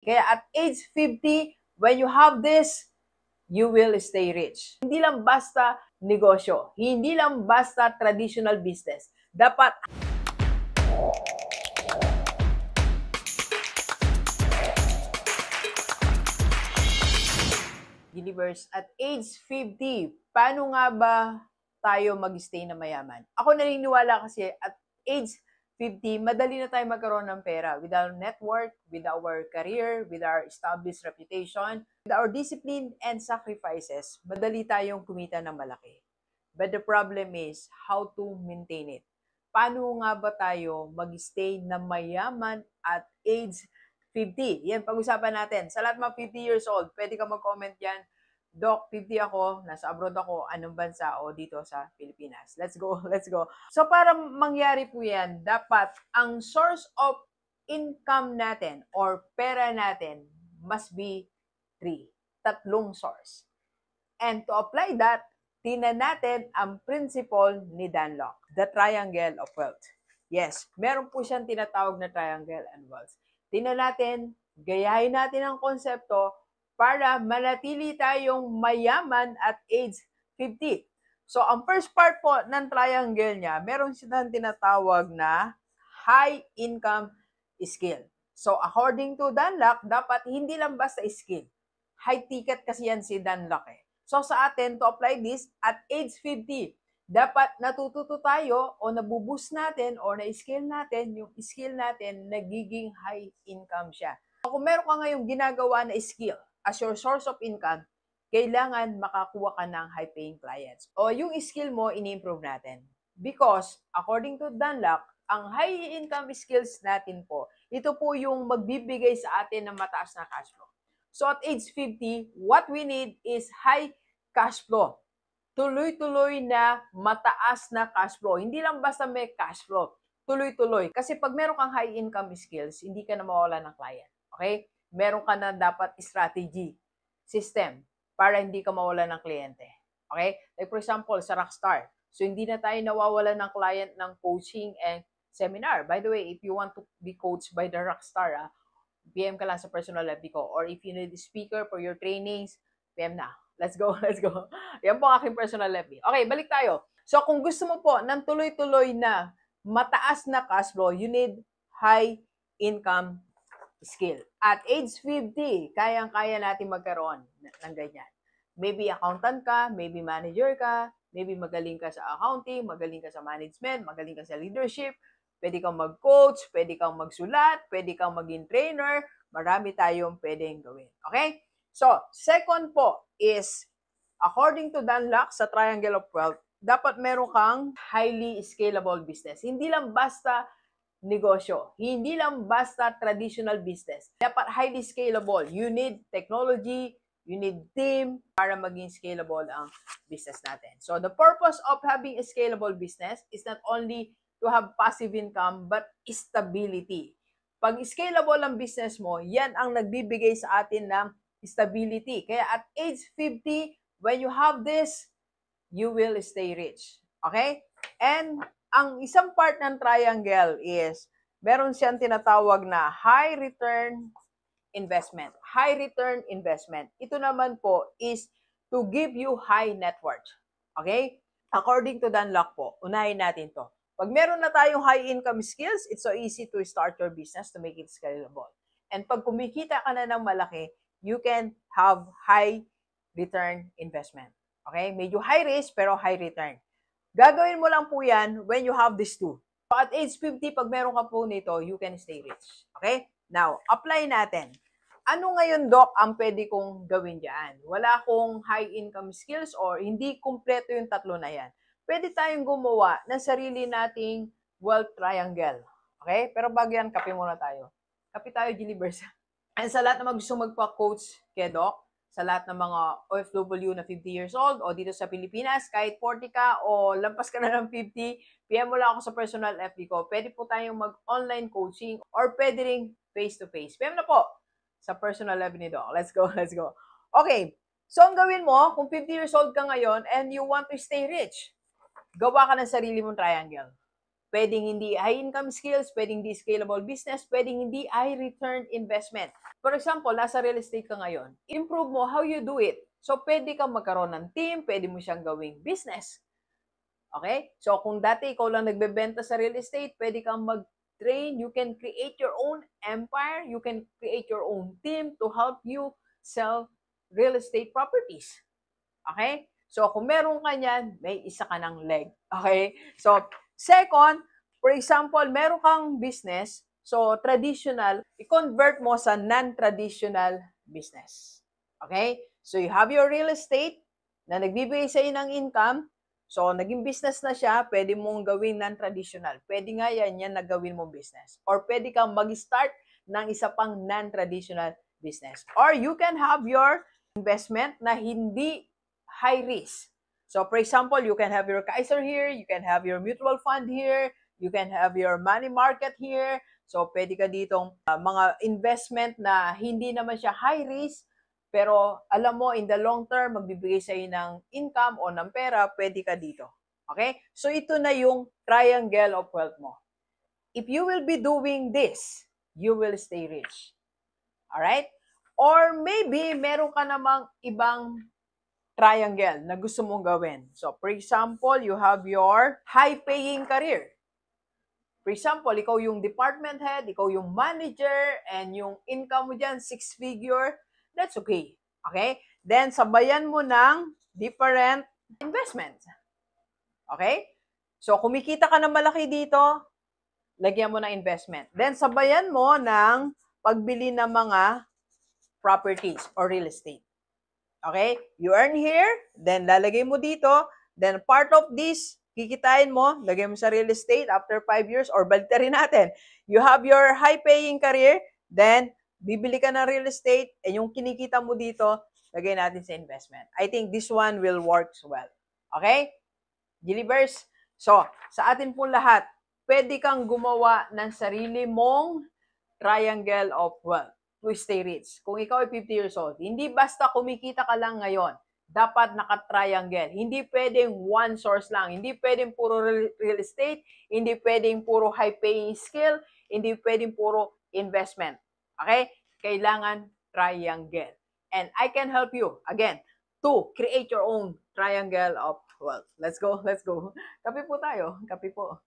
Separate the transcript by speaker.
Speaker 1: Kaya at age 50, when you have this, you will stay rich. Hindi lang basta negosyo, hindi lang basta traditional business. Dapat Universe, at age 50, paano nga ba tayo mag-stay na mayaman? Ako naniniwala kasi at age 50, madali na tayo magkaroon ng pera with our network, with our career, with our established reputation, with our discipline and sacrifices. Madali tayong kumita ng malaki. But the problem is how to maintain it. Paano nga ba tayo mag-stay na mayaman at age 50? Yan, pag-usapan natin. Sa lahat mga 50 years old, pwede ka mag-comment yan. Doc, 50 ako, nasa abroad ako, anong bansa o dito sa Pilipinas. Let's go, let's go. So para mangyari po yan, dapat ang source of income natin or pera natin must be 3. Tatlong source. And to apply that, tingnan natin ang principle ni Dan Lok, the triangle of wealth. Yes, meron po siyang tinatawag na triangle and wealth. Tingnan natin, gayahin natin ang konsepto para manatili tayong mayaman at age 50. So, ang first part po ng triangle niya, meron siyang tinatawag na high income skill. So, according to Dan Lok, dapat hindi lang basta skill. High ticket kasi yan si Dan Lok eh. So, sa atin, to apply this, at age 50, dapat natututo tayo o nabuboost natin o na-skill natin, yung skill natin, nagiging high income siya. So, kung meron ka ngayong ginagawa na skill as your source of income, kailangan makakuha ka ng high-paying clients. O yung skill mo, ini-improve natin. Because, according to Dan Lok, ang high income skills natin po, ito po yung magbibigay sa atin ng mataas na cash flow. So at age 50, what we need is high cash flow. Tuloy-tuloy na mataas na cash flow. Hindi lang basta may cash flow. Tuloy-tuloy. Kasi pag meron kang high income skills, hindi ka na mawala ng client. Okay? Meron ka na dapat strategy, system, para hindi ka mawala ng kliyente. Okay? Like for example, sa Rockstar. So hindi na tayo nawawala ng client ng coaching and seminar. By the way, if you want to be coached by the Rockstar, PM ka lang sa personal FB ko. Or if you need a speaker for your trainings, PM na. Let's go, let's go. Yan po ang aking personal FB. Okay, balik tayo. So kung gusto mo po ng tuloy-tuloy na mataas na cash flow, you need high income skill. At age 50, kayang-kaya natin magkaroon ng ganyan. Maybe accountant ka, maybe manager ka, maybe magaling ka sa accounting, magaling ka sa management, magaling ka sa leadership, pwede kang mag-coach, pwede kang magsulat, pwede kang maging trainer, marami tayong pwedeng gawin. Okay? So, second po is, according to Dan Lok sa Triangle of Wealth, dapat meron kang highly scalable business. Hindi lang basta negosyo. Hindi lang basta traditional business. Dapat highly scalable. You need technology, you need team para maging scalable ang business natin. So the purpose of having a scalable business is not only to have passive income but stability. Pag scalable ang business mo, yan ang nagbibigay sa atin ng stability. Kaya at age 50, when you have this, you will stay rich. Okay? And ang isang part ng triangle is, meron siyang tinatawag na high return investment. High return investment. Ito naman po is to give you high net worth. Okay? According to Dan Lok po, unahin natin to. Pag meron na tayong high income skills, it's so easy to start your business to make it scalable. And pag kumikita ka na ng malaki, you can have high return investment. Okay? Medyo high risk pero high return. Gagawin mo lang po yan when you have these two. So at age 50, pag meron ka po nito, you can stay rich. Okay? Now, apply natin. Ano ngayon, Doc, ang pwede kong gawin dyan? Wala akong high income skills or hindi kumpleto yung tatlo na yan. Pwede tayong gumawa ng sarili nating wealth triangle. Okay? Pero bago yan, kape muna tayo. Kape tayo, Gilibers. And sa lahat na gusto magpa-coach kay Doc, sa lahat ng mga OFW na 50 years old o dito sa Pilipinas, kahit 40 ka o lampas ka na ng 50, PM mo lang ako sa personal FB ko. Pwede po tayong mag-online coaching or pwede ring face-to-face. PM na po sa personal FB ni Doc. Let's go, let's go. Okay, so ang gawin mo, kung 50 years old ka ngayon and you want to stay rich, gawa ka ng sarili mong triangle. pwedeng hindi high income skills, pwedeng hindi scalable business, pwedeng hindi high return investment. For example, nasa real estate ka ngayon, improve mo how you do it. So, pwede kang magkaroon ng team, pwede mo siyang gawing business. Okay? So, kung dati ikaw lang nagbebenta sa real estate, pwede kang mag-train, you can create your own empire, you can create your own team to help you sell real estate properties. Okay? So, kung meron ka niyan, may isa ka ng leg. Okay? So, second, for example, meron kang business, so traditional, i-convert mo sa non-traditional business. Okay? So, you have your real estate na nagbibigay sa iyo ng income. So, naging business na siya, pwede mong gawin non-traditional. Pwede nga yan na gawin mong business. Or pwede kang mag-start ng isa pang non-traditional business. Or you can have your investment na hindi high risk. So, for example, you can have your Kaiser here, you can have your mutual fund here, you can have your money market here. So, pwede ka ditong mga investment na hindi naman siya high risk, pero alam mo, in the long term, magbibigay sa iyo ng income o ng pera, pwede ka dito. Okay? So, ito na yung triangle of wealth mo. If you will be doing this, you will stay rich. Alright? Or maybe, meron ka namang ibang triangle na gusto mong gawin. So, for example, you have your high-paying career. For example, ikaw yung department head, ikaw yung manager, and yung income mo dyan, 6-figure, that's okay. Okay? Then, sabayan mo ng different investments. Okay? So, kumikita ka ng malaki dito, lagyan mo ng investment. Then, sabayan mo ng pagbili ng mga properties or real estate. Okay? You earn here, then lalagay mo dito, then part of this, kikitain mo, lagay mo sa real estate after 5 years, or baliktarin natin. You have your high-paying career, then bibili ka ng real estate, and yung kinikita mo dito, lagay natin sa investment. I think this one will work well. Okay? Gilibers? So, sa atin pong lahat, pwede kang gumawa ng sarili mong triangle of wealth to stay rich. Kung ikaw ay 50 years old, hindi basta kumikita ka lang ngayon, dapat naka-triangle. Hindi pwedeng one source lang. Hindi pwedeng puro real estate, hindi pwedeng puro high-paying skill, hindi pwedeng puro investment. Okay? Kailangan triangle. And I can help you, again, to create your own triangle of wealth. Let's go, let's go. Kape po tayo. Kape po.